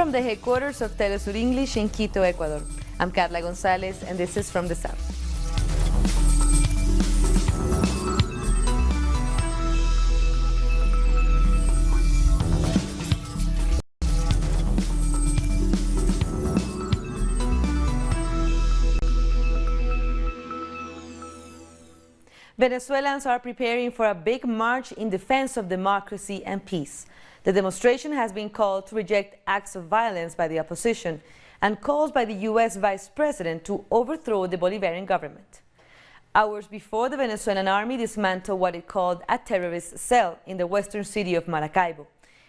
from the headquarters of Telesur English in Quito, Ecuador. I'm Carla Gonzalez, and this is From the South. Venezuelans are preparing for a big march in defense of democracy and peace. The demonstration has been called to reject acts of violence by the opposition and calls by the U.S. Vice President to overthrow the Bolivarian government. Hours before, the Venezuelan army dismantled what it called a terrorist cell in the western city of Maracaibo.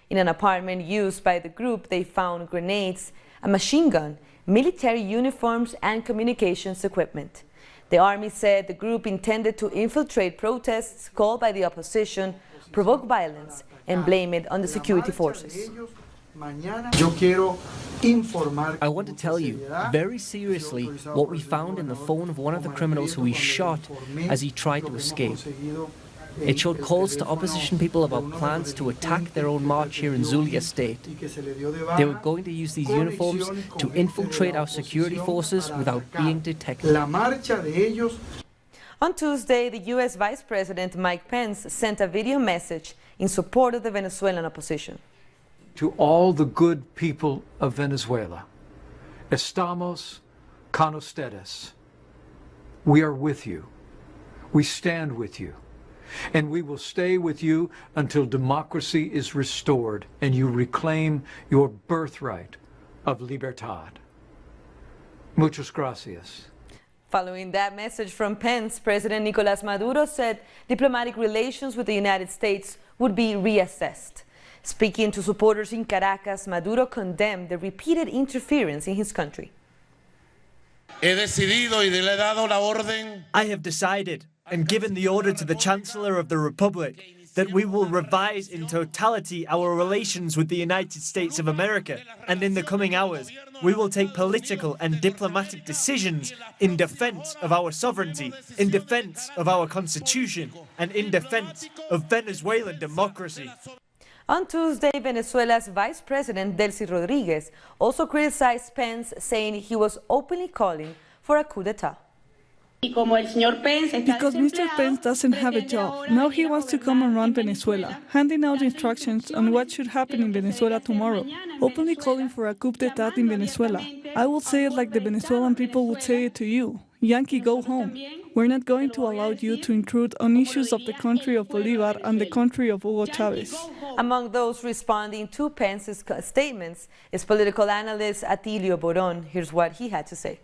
In an apartment used by the group, they found grenades, a machine gun, military uniforms, and communications equipment. The army said the group intended to infiltrate protests called by the opposition, provoke violence, and blame it on the security forces. I want to tell you very seriously what we found in the phone of one of the criminals who we shot as he tried to escape. It showed calls to opposition people about plans to attack their own march here in Zulia state. They were going to use these uniforms to infiltrate our security forces without being detected. On Tuesday, the U.S. Vice President Mike Pence sent a video message in support of the Venezuelan opposition. To all the good people of Venezuela, estamos con ustedes. We are with you. We stand with you. And we will stay with you until democracy is restored and you reclaim your birthright of libertad. Muchas gracias. Following that message from Pence, President Nicolás Maduro said diplomatic relations with the United States would be reassessed. Speaking to supporters in Caracas, Maduro condemned the repeated interference in his country. I have decided and given the order to the Chancellor of the Republic that we will revise in totality our relations with the United States of America, and in the coming hours we will take political and diplomatic decisions in defense of our sovereignty, in defense of our constitution, and in defense of Venezuelan democracy. On Tuesday, Venezuela's Vice President Delcy Rodriguez also criticized Pence, saying he was openly calling for a coup d'etat. Because Mr. Pence doesn't have a job, now he wants to come and run Venezuela, handing out instructions on what should happen in Venezuela tomorrow, openly calling for a coup d'etat in Venezuela. I will say it like the Venezuelan people would say it to you. Yankee, go home. We're not going to allow you to intrude on issues of the country of Bolívar and the country of Hugo Chávez. Among those responding to Pence's statements is political analyst Atilio Borón. Here's what he had to say.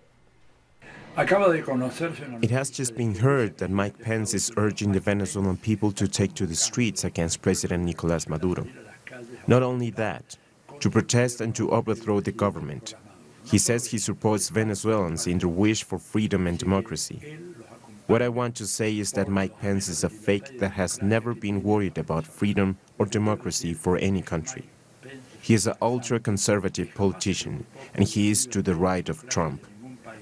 It has just been heard that Mike Pence is urging the Venezuelan people to take to the streets against President Nicolás Maduro. Not only that, to protest and to overthrow the government. He says he supports Venezuelans in their wish for freedom and democracy. What I want to say is that Mike Pence is a fake that has never been worried about freedom or democracy for any country. He is an ultra-conservative politician, and he is to the right of Trump.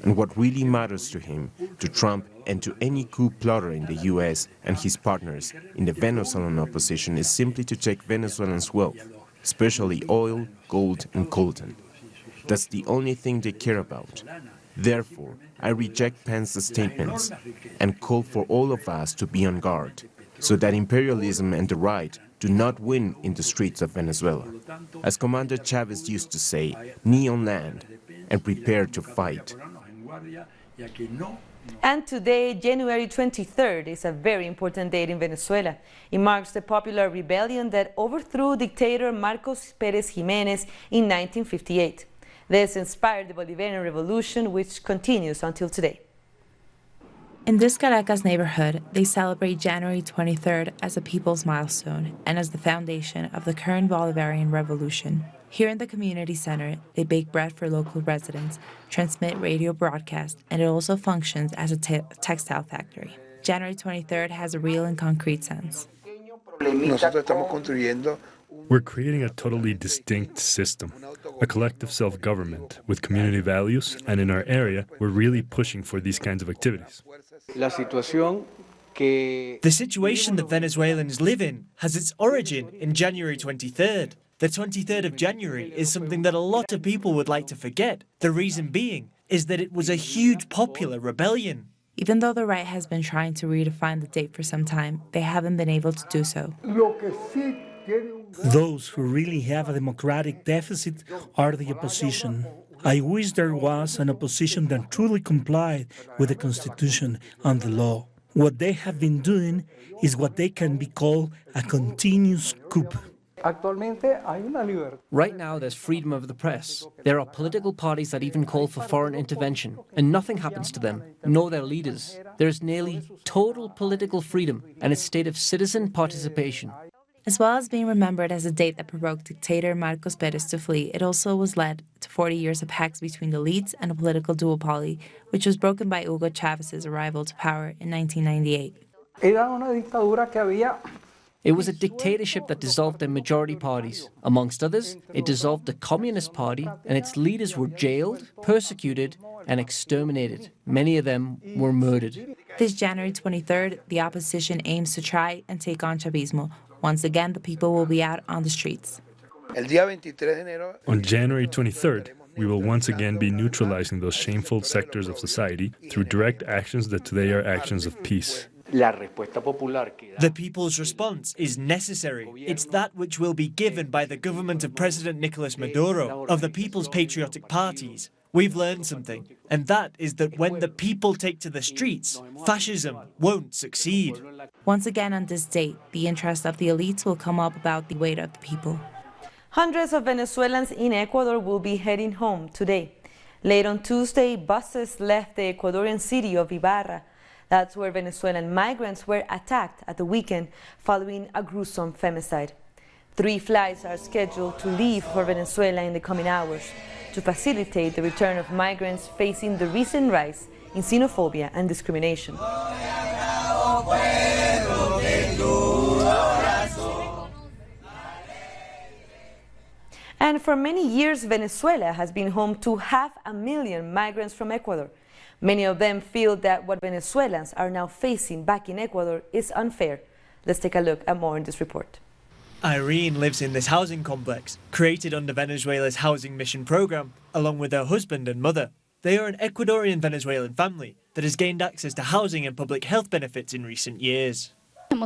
And what really matters to him, to Trump, and to any coup plotter in the U.S. and his partners in the Venezuelan opposition is simply to take Venezuelans' wealth, especially oil, gold, and coltan. That's the only thing they care about. Therefore, I reject Pence's statements and call for all of us to be on guard, so that imperialism and the right do not win in the streets of Venezuela. As Commander Chavez used to say, knee on land and prepare to fight. And today, January 23rd, is a very important date in Venezuela. It marks the popular rebellion that overthrew dictator Marcos Pérez Jiménez in 1958. This inspired the Bolivarian Revolution, which continues until today. In this Caracas neighborhood, they celebrate January 23rd as a people's milestone and as the foundation of the current Bolivarian Revolution. Here in the community center, they bake bread for local residents, transmit radio broadcasts, and it also functions as a textile factory. January 23rd has a real and concrete sense. We're creating a totally distinct system, a collective self-government with community values, and in our area, we're really pushing for these kinds of activities. The situation that Venezuelans live in has its origin in January 23rd. The 23rd of January is something that a lot of people would like to forget. The reason being is that it was a huge popular rebellion. Even though the right has been trying to redefine the date for some time, they haven't been able to do so. Those who really have a democratic deficit are the opposition. I wish there was an opposition that truly complied with the Constitution and the law. What they have been doing is what they can be called a continuous coup. Right now, there's freedom of the press. There are political parties that even call for foreign intervention, and nothing happens to them, nor their leaders. There is nearly total political freedom and a state of citizen participation. As well as being remembered as a date that provoked dictator Marcos Pérez to flee, it also was led to 40 years of pacts between the elites and a political duopoly, which was broken by Hugo Chávez's arrival to power in 1998. It was a dictatorship that dissolved the majority parties. Amongst others, it dissolved the Communist Party, and its leaders were jailed, persecuted, and exterminated. Many of them were murdered. This January 23rd, the opposition aims to try and take on Chavismo. Once again, the people will be out on the streets. On January 23rd, we will once again be neutralizing those shameful sectors of society through direct actions that today are actions of peace. The people's response is necessary. It's that which will be given by the government of President Nicolas Maduro, of the People's Patriotic Parties. We've learned something, and that is that when the people take to the streets, fascism won't succeed. Once again on this date, the interest of the elites will come up about the weight of the people. Hundreds of Venezuelans in Ecuador will be heading home today. Late on Tuesday, buses left the Ecuadorian city of Ibarra. That's where Venezuelan migrants were attacked at the weekend following a gruesome femicide. 3 flights are scheduled to leave for Venezuela in the coming hours to facilitate the return of migrants facing the recent rise in xenophobia and discrimination. And for many years, Venezuela has been home to 500,000 migrants from Ecuador. Many of them feel that what Venezuelans are now facing back in Ecuador is unfair. Let's take a look at more in this report. Irene lives in this housing complex, created under Venezuela's Housing Mission program, along with her husband and mother. They are an Ecuadorian Venezuelan family that has gained access to housing and public health benefits in recent years. We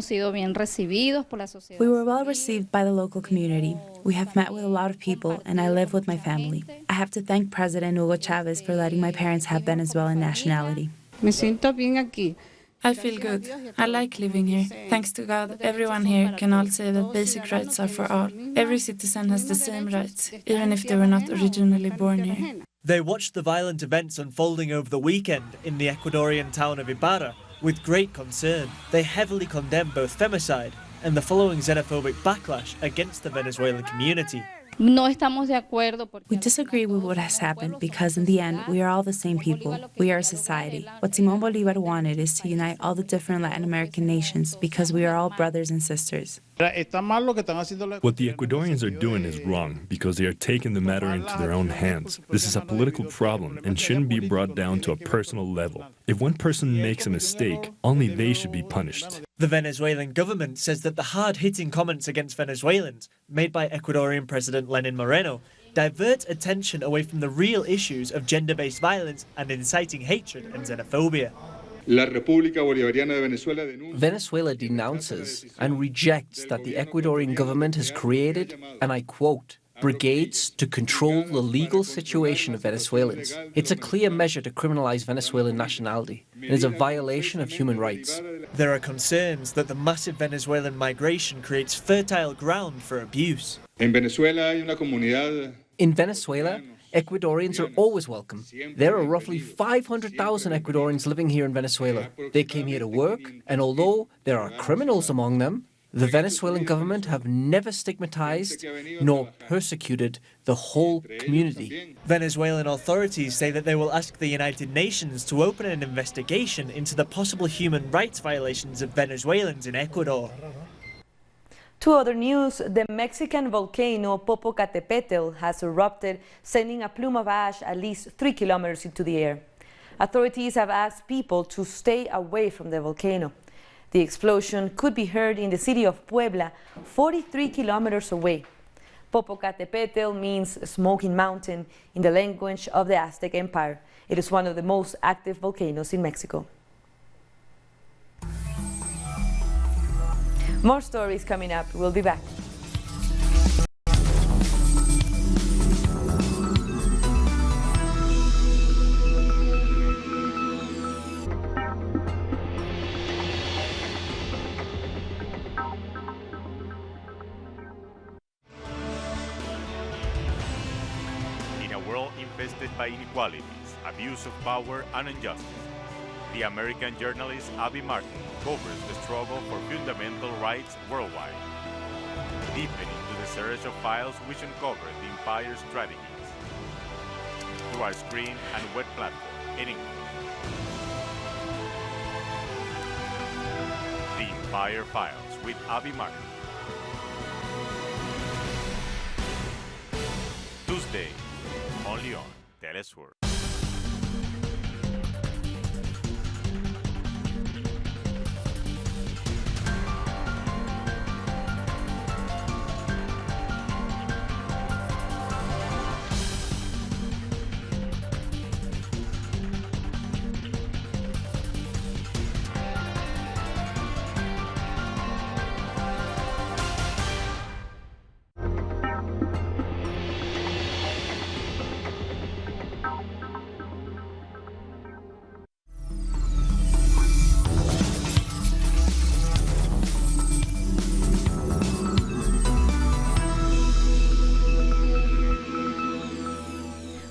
were well received by the local community. We have met with a lot of people, and I live with my family. I have to thank President Hugo Chávez for letting my parents have Venezuelan nationality. I feel good. I like living here. Thanks to God, everyone here can all say that basic rights are for all. Every citizen has the same rights, even if they were not originally born here. They watched the violent events unfolding over the weekend in the Ecuadorian town of Ibarra with great concern. They heavily condemn both femicide and the following xenophobic backlash against the Venezuelan community. We disagree with what has happened because in the end, we are all the same people. We are a society. What Simón Bolívar wanted is to unite all the different Latin American nations because we are all brothers and sisters. What the Ecuadorians are doing is wrong because they are taking the matter into their own hands. This is a political problem and shouldn't be brought down to a personal level. If one person makes a mistake, only they should be punished. The Venezuelan government says that the hard-hitting comments against Venezuelans made by Ecuadorian President Lenin Moreno divert attention away from the real issues of gender-based violence and inciting hatred and xenophobia. Venezuela denounces and rejects that the Ecuadorian government has created, and I quote, brigades to control the legal situation of Venezuelans. It's a clear measure to criminalize Venezuelan nationality. It is a violation of human rights. There are concerns that the massive Venezuelan migration creates fertile ground for abuse. In Venezuela, Ecuadorians are always welcome. There are roughly 500,000 Ecuadorians living here in Venezuela. They came here to work, and although there are criminals among them, the Venezuelan government have never stigmatized nor persecuted the whole community. Venezuelan authorities say that they will ask the United Nations to open an investigation into the possible human rights violations of Venezuelans in Ecuador. To other news, the Mexican volcano Popocatépetl has erupted, sending a plume of ash at least 3 kilometers into the air. Authorities have asked people to stay away from the volcano. The explosion could be heard in the city of Puebla, 43 kilometers away. Popocatépetl means smoking mountain in the language of the Aztec Empire. It is one of the most active volcanoes in Mexico. More stories coming up. We'll be back. In a world infested by inequalities, abuse of power, and injustice, the American journalist Abby Martin covers the struggle for fundamental rights worldwide, deepening into the search of files which uncover the empire's strategies through our screen and web platform in English. The Empire Files with Abby Martin. Tuesday, only on Telesur.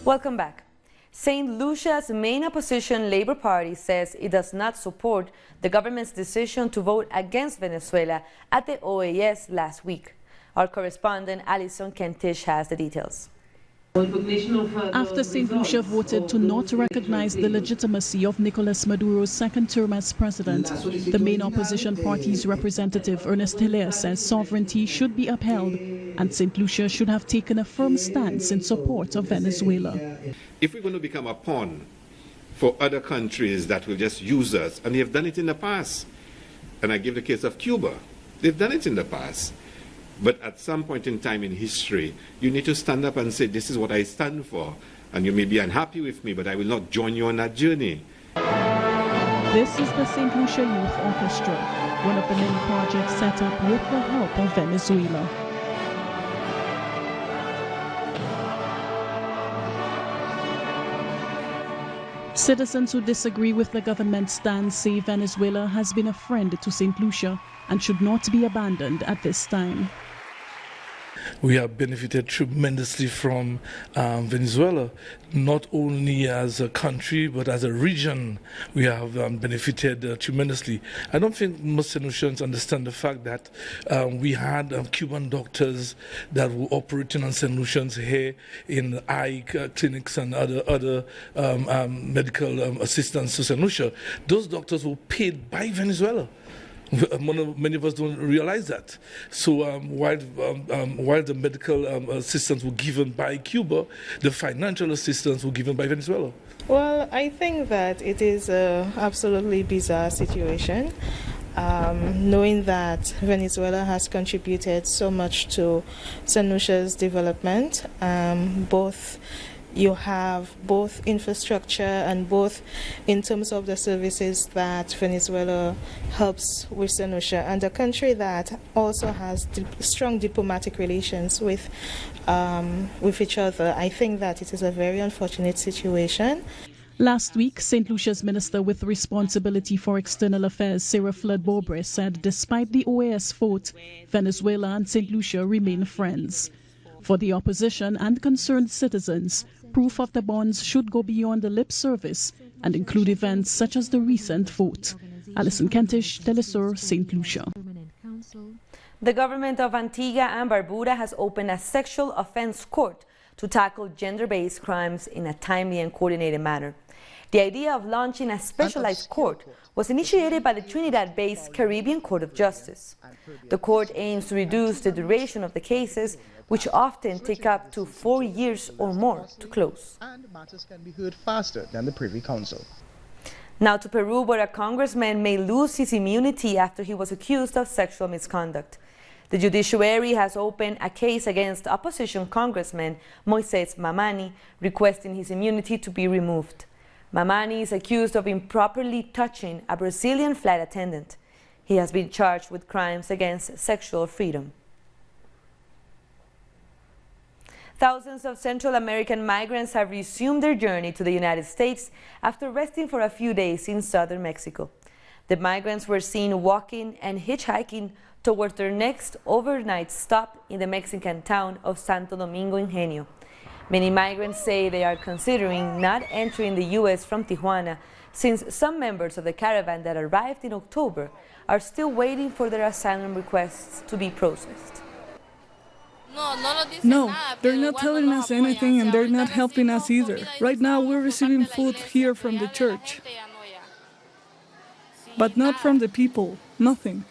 Welcome back. St. Lucia's main opposition Labour Party says it does not support the government's decision to vote against Venezuela at the OAS last week. Our correspondent Alison Kentish has the details. After St. Lucia voted to not recognize the legitimacy of Nicolas Maduro's second term as president, the main opposition party's representative Ernest Hilaire says sovereignty should be upheld and St. Lucia should have taken a firm stance in support of Venezuela. If we're going to become a pawn for other countries that will just use us, and they've done it in the past, and I give the case of Cuba, they've done it in the past. But at some point in time in history, you need to stand up and say, this is what I stand for. And you may be unhappy with me, but I will not join you on that journey. This is the St. Lucia Youth Orchestra, one of the many projects set up with the help of Venezuela. Citizens who disagree with the government's stance say Venezuela has been a friend to St. Lucia and should not be abandoned at this time. We have benefited tremendously from Venezuela, not only as a country but as a region. We have benefited tremendously. I don't think most St. Lucians understand the fact that we had Cuban doctors that were operating on St. Lucians here in eye clinics and other medical assistance to St. Lucia. Those doctors were paid by Venezuela. Many of us don't realize that. So while the medical assistance were given by Cuba, the financial assistance were given by Venezuela. Well, I think that it is an absolutely bizarre situation. Knowing that Venezuela has contributed so much to St. Lucia's development, you have both infrastructure and both in terms of the services that Venezuela helps with St. Lucia, and a country that also has strong diplomatic relations with each other. I think that it is a very unfortunate situation. Last week, St. Lucia's Minister with responsibility for external affairs, Sarah Flood-Bobre, said despite the OAS vote, Venezuela and St. Lucia remain friends. For the opposition and concerned citizens, proof of the bonds should go beyond the lip service and include events such as the recent vote. Alison Kentish, Telesur, St. Lucia. The government of Antigua and Barbuda has opened a sexual offense court to tackle gender-based crimes in a timely and coordinated manner. The idea of launching a specialized court was initiated by the Trinidad-based Caribbean Court of Justice. The court aims to reduce the duration of the cases, which often take up to 4 years or more to close. And matters can be heard faster than the Privy Council. Now to Peru, where a congressman may lose his immunity after he was accused of sexual misconduct. The judiciary has opened a case against opposition congressman Moises Mamani, requesting his immunity to be removed. Mamani is accused of improperly touching a Brazilian flight attendant. He has been charged with crimes against sexual freedom. Thousands of Central American migrants have resumed their journey to the United States after resting for a few days in southern Mexico. The migrants were seen walking and hitchhiking towards their next overnight stop in the Mexican town of Santo Domingo Ingenio. Many migrants say they are considering not entering the U.S. from Tijuana, since some members of the caravan that arrived in October are still waiting for their asylum requests to be processed. No, they're not telling us anything and they're not helping us either. Right now we're receiving food here from the church, but not from the people, nothing.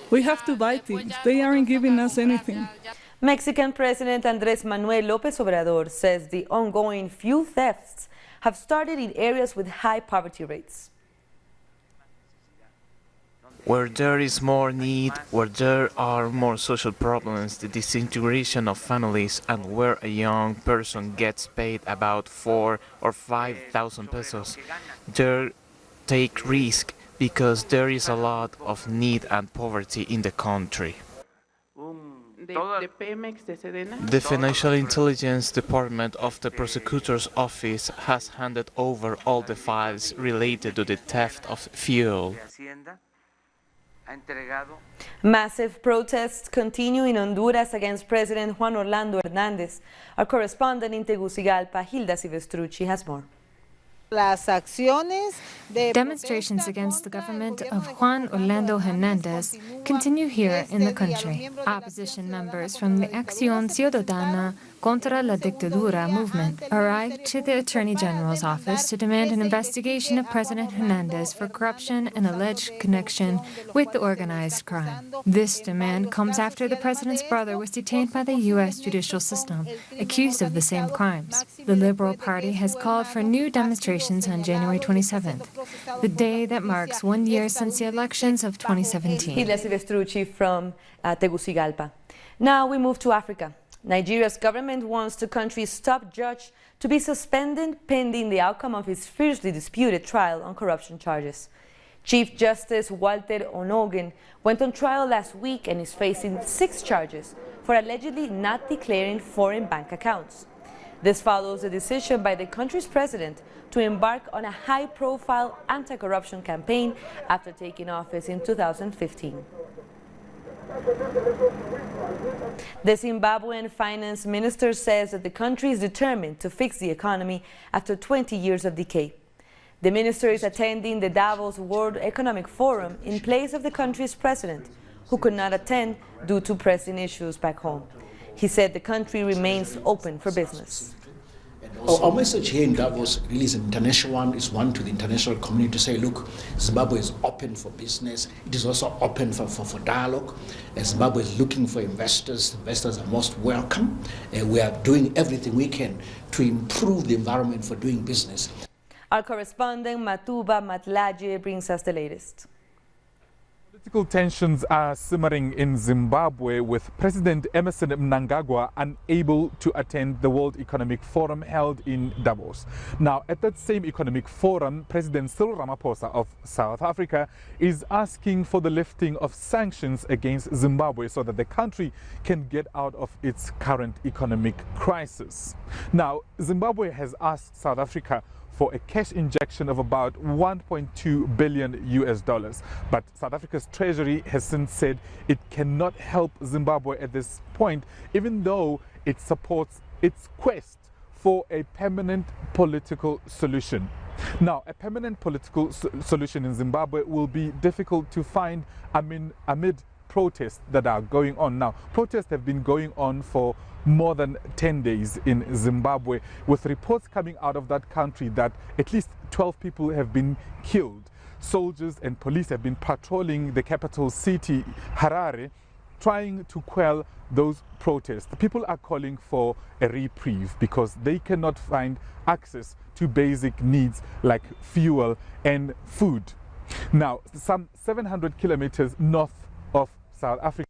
We have to buy things, they aren't giving us anything. Mexican President Andrés Manuel López Obrador says the ongoing fuel thefts have started in areas with high poverty rates. Where there is more need, where there are more social problems, the disintegration of families, and where a young person gets paid about 4,000 or 5,000 pesos, there take risk because there is a lot of need and poverty in the country. The Financial Intelligence Department of the Prosecutor's Office has handed over all the files related to the theft of fuel. Massive protests continue in Honduras against President Juan Orlando Hernández. Our correspondent in Tegucigalpa, Hilda Silvestrucci, has more. Demonstrations against the government of Juan Orlando Hernández continue here in the country. Opposition members from the Acción Ciudadana contra la Dictadura movement arrived to the Attorney General's office to demand an investigation of President Hernández for corruption and alleged connection with the organized crime. This demand comes after the president's brother was detained by the U.S. judicial system, accused of the same crimes. The Liberal Party has called for new demonstrations on January 27th, the day that marks 1 year since the elections of 2017. Hilda Silvestrucci from Tegucigalpa. Now we move to Africa. Nigeria's government wants the country's top judge to be suspended pending the outcome of his fiercely disputed trial on corruption charges. Chief Justice Walter Onogen went on trial last week and is facing 6 charges for allegedly not declaring foreign bank accounts. This follows a decision by the country's president to embark on a high-profile anti-corruption campaign after taking office in 2015. The Zimbabwean finance minister says that the country is determined to fix the economy after 20 years of decay. The minister is attending the Davos World Economic Forum in place of the country's president, who could not attend due to pressing issues back home. He said the country remains open for business. Our message here in Davos really is an international one. It's one to the international community to say, look, Zimbabwe is open for business. It is also open for dialogue. Zimbabwe is looking for investors. Investors are most welcome. We are doing everything we can to improve the environment for doing business. Our correspondent Matuba Matlaje brings us the latest. Political tensions are simmering in Zimbabwe, with President Emmerson Mnangagwa unable to attend the World Economic Forum held in Davos. Now, at that same economic forum, President Cyril Ramaphosa of South Africa is asking for the lifting of sanctions against Zimbabwe so that the country can get out of its current economic crisis. Now, Zimbabwe has asked South Africa for a cash injection of about $1.2 billion. But South Africa's treasury has since said it cannot help Zimbabwe at this point, even though it supports its quest for a permanent political solution. Now, a permanent political solution in Zimbabwe will be difficult to find amid protests that are going on now. Protests have been going on for more than 10 days in Zimbabwe, with reports coming out of that country that at least 12 people have been killed. Soldiers and police have been patrolling the capital city, Harare, trying to quell those protests. The people are calling for a reprieve because they cannot find access to basic needs like fuel and food. Now, some 700 kilometers north of South Africa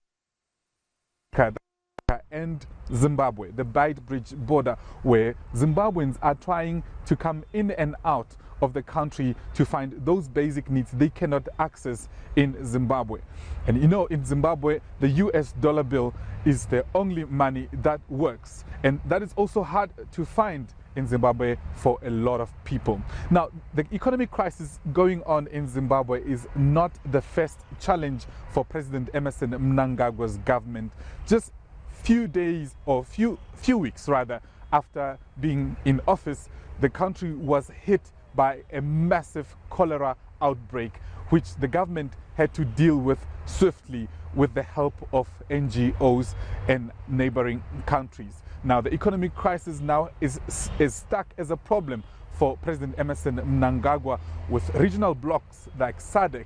and Zimbabwe, the Bight Bridge border, where Zimbabweans are trying to come in and out of the country to find those basic needs they cannot access in Zimbabwe. And you know, in Zimbabwe, the US dollar bill is the only money that works. And that is also hard to find in Zimbabwe for a lot of people. Now, the economic crisis going on in Zimbabwe is not the first challenge for President Emmerson Mnangagwa's government. Just few days or few weeks rather after being in office, the country was hit by a massive cholera outbreak, which the government had to deal with swiftly with the help of NGOs and neighboring countries. Now, the economic crisis now is stuck as a problem for President Emmerson Mnangagwa, with regional blocs like SADC,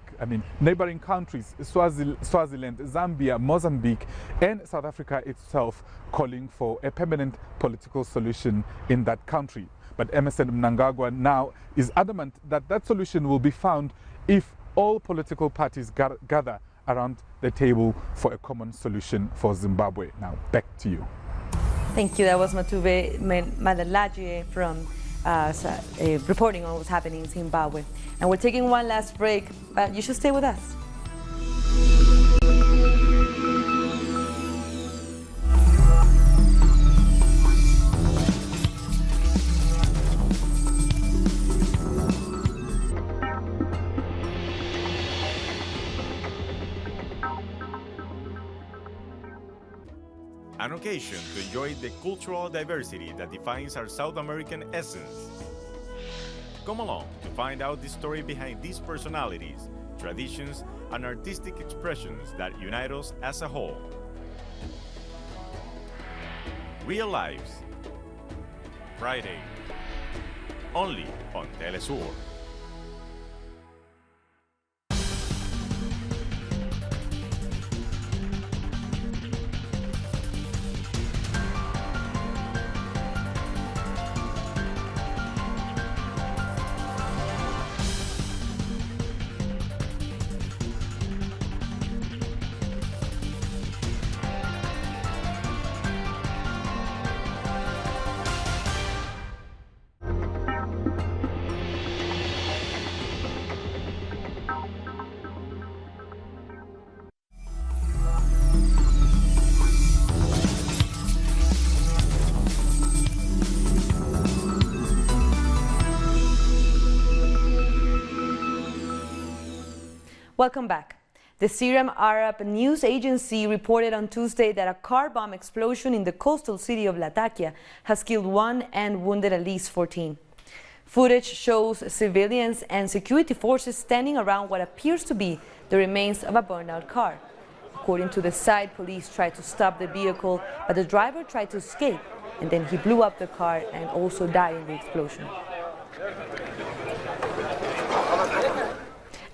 neighboring countries, Swaziland, Zambia, Mozambique, and South Africa itself calling for a permanent political solution in that country. But Emmerson Mnangagwa now is adamant that that solution will be found if all political parties gather around the table for a common solution for Zimbabwe. Now, back to you. Thank you. That was Matuve Madalagie from reporting on what's happening in Zimbabwe. And we're taking one last break, but you should stay with us. An occasion to enjoy the cultural diversity that defines our South American essence. Come along to find out the story behind these personalities, traditions, and artistic expressions that unite us as a whole. Real Lives, Friday, only on Telesur. Welcome back. The Syrian Arab news agency reported on Tuesday that a car bomb explosion in the coastal city of Latakia has killed 1 and wounded at least 14. Footage shows civilians and security forces standing around what appears to be the remains of a burned-out car. According to the site, police tried to stop the vehicle, but the driver tried to escape, and then he blew up the car and also died in the explosion.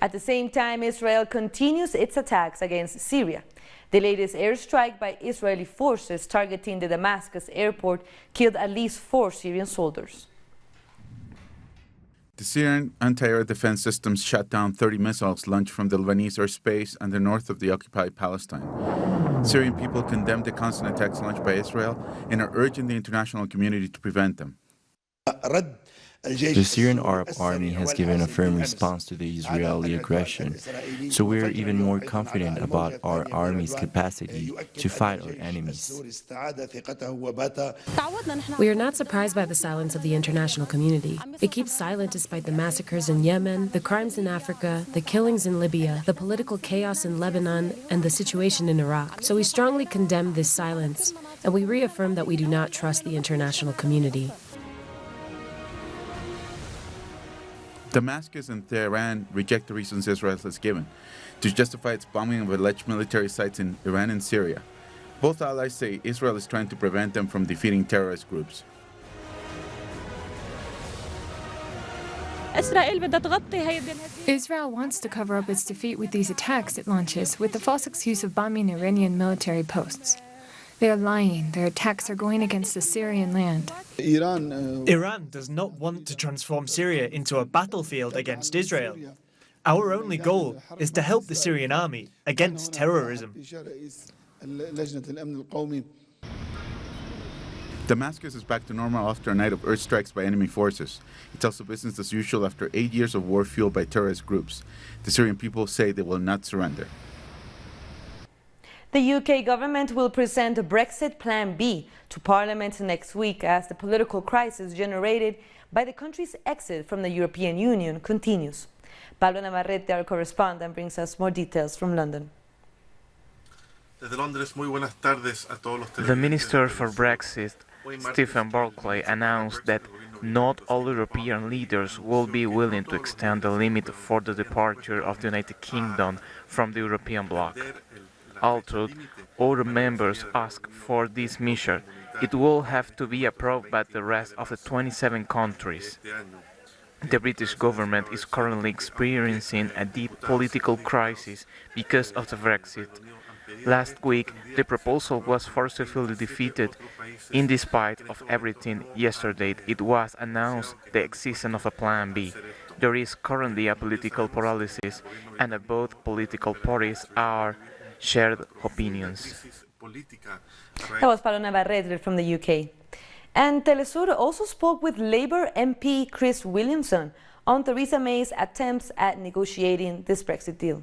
At the same time, Israel continues its attacks against Syria. The latest airstrike by Israeli forces targeting the Damascus airport killed at least 4 Syrian soldiers. The Syrian anti-air defense systems shot down 30 missiles launched from the Lebanese airspace and the north of the occupied Palestine. Syrian people condemned the constant attacks launched by Israel and are urging the international community to prevent them. The Syrian Arab Army has given a firm response to the Israeli aggression, so we are even more confident about our army's capacity to fight our enemies. We are not surprised by the silence of the international community. It keeps silent despite the massacres in Yemen, the crimes in Africa, the killings in Libya, the political chaos in Lebanon, and the situation in Iraq. So we strongly condemn this silence, and we reaffirm that we do not trust the international community. Damascus and Tehran reject the reasons Israel has given to justify its bombing of alleged military sites in Iran and Syria. Both allies say Israel is trying to prevent them from defeating terrorist groups. Israel wants to cover up its defeat with these attacks it launches with the false excuse of bombing Iranian military posts. They are lying. Their attacks are going against the Syrian land. Iran does not want to transform Syria into a battlefield against Israel. Our only goal is to help the Syrian army against terrorism. Damascus is back to normal after a night of airstrikes by enemy forces. It's also business as usual after 8 years of war fueled by terrorist groups. The Syrian people say they will not surrender. The UK government will present a Brexit Plan B to Parliament next week as the political crisis generated by the country's exit from the European Union continues. Pablo Navarrete, our correspondent, brings us more details from London. The Minister for Brexit, Stephen Barclay, announced that not all European leaders will be willing to extend the limit for the departure of the United Kingdom from the European bloc. Although other members ask for this measure, it will have to be approved by the rest of the 27 countries. The British government is currently experiencing a deep political crisis because of the Brexit. Last week, the proposal was forcibly defeated. In despite of everything, yesterday it was announced the existence of a Plan B. There is currently a political paralysis, and both political parties are shared opinions. That was Pablo Navarrete from the UK. And Telesur also spoke with Labour MP Chris Williamson on Theresa May's attempts at negotiating this Brexit deal.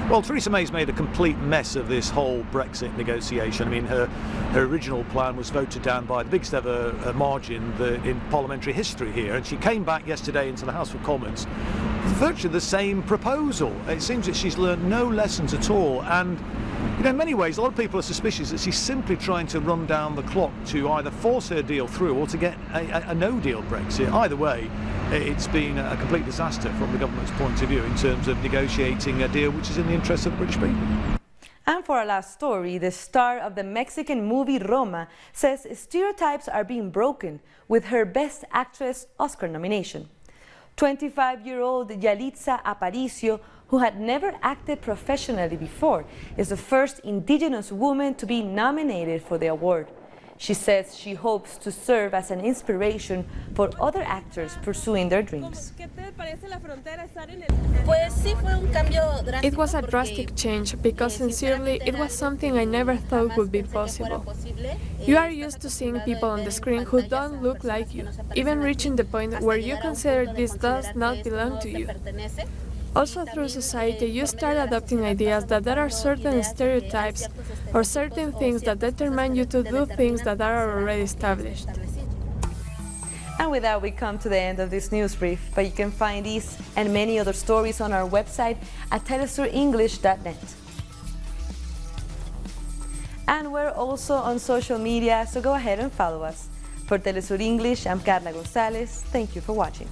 Well, Theresa May's made a complete mess of this whole Brexit negotiation. I mean, her original plan was voted down by the biggest ever margin in parliamentary history here, and she came back yesterday into the House of Commons with virtually the same proposal. It seems that she's learned no lessons at all, and you know, in many ways, a lot of people are suspicious that she's simply trying to run down the clock to either force her deal through or to get a no-deal Brexit. Either way, it's been a complete disaster from the government's point of view in terms of negotiating a deal which is in the interest of the British people. And for our last story, the star of the Mexican movie Roma says stereotypes are being broken with her Best Actress Oscar nomination. 25-year-old Yalitza Aparicio, who had never acted professionally before, is the first indigenous woman to be nominated for the award. She says she hopes to serve as an inspiration for other actors pursuing their dreams. It was a drastic change because sincerely it was something I never thought would be possible. You are used to seeing people on the screen who don't look like you, even reaching the point where you consider this does not belong to you. Also, through society, you start adopting ideas that there are certain stereotypes or certain things that determine you to do things that are already established. And with that, we come to the end of this news brief, but you can find these and many other stories on our website at telesurenglish.net. And we're also on social media, so go ahead and follow us. For Telesur English, I'm Carla Gonzalez. Thank you for watching.